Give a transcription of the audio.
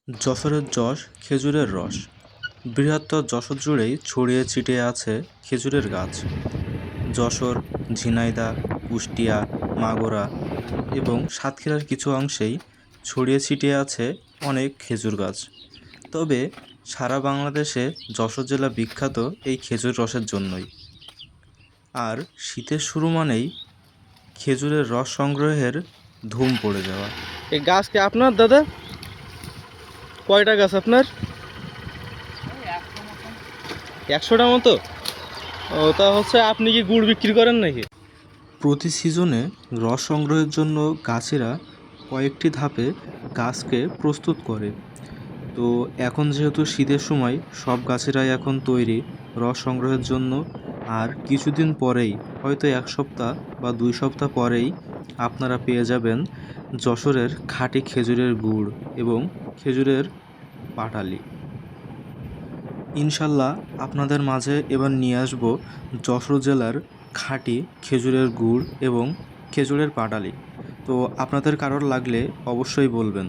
যশোরের যশ খেজুরের রস। বৃহত্তর যশোর জুড়েই ছড়িয়ে ছিটিয়ে আছে খেজুরের গাছ। যশোর, ঝিনাইদহ, কুষ্টিয়া, মাগুরা এবং সাতক্ষীরার কিছু অংশেই ছড়িয়ে ছিটিয়ে আছে অনেক খেজুর গাছ। তবে সারা বাংলাদেশে যশোর জেলা বিখ্যাত এই খেজুর রসের জন্যই। আর শীতের শুরু মানেই খেজুরের রস সংগ্রহের ধুম পড়ে যাওয়া। এই গাছ কি আপনার দাদা? কয়টা গাছ আপনার? 100টা মতো। ও, তা হচ্ছে আপনি কি গুড় বিক্রি করেন নাকি? প্রতি সিজনে রস সংগ্রহের জন্য গাছেরা কয়েকটি ধাপে গাছকে প্রস্তুত করে। তো এখন যেহেতু শীতের সময় সব গাছেরাই এখন তৈরি রস সংগ্রহের জন্য। আর কিছুদিন পরেই হয়তো 1 সপ্তাহ বা 2 সপ্তাহ পরেই আপনারা পেয়ে যাবেন যশোরের খাঁটি খেজুরের গুড় এবং খেজুরের পাটালি। ইনশাল্লাহ আপনাদের মাঝে এবার নিয়ে আসব যশোর জেলার খাঁটি খেজুরের গুড় এবং খেজুরের পাটালি। তো আপনাদের কারোর লাগলে অবশ্যই বলবেন।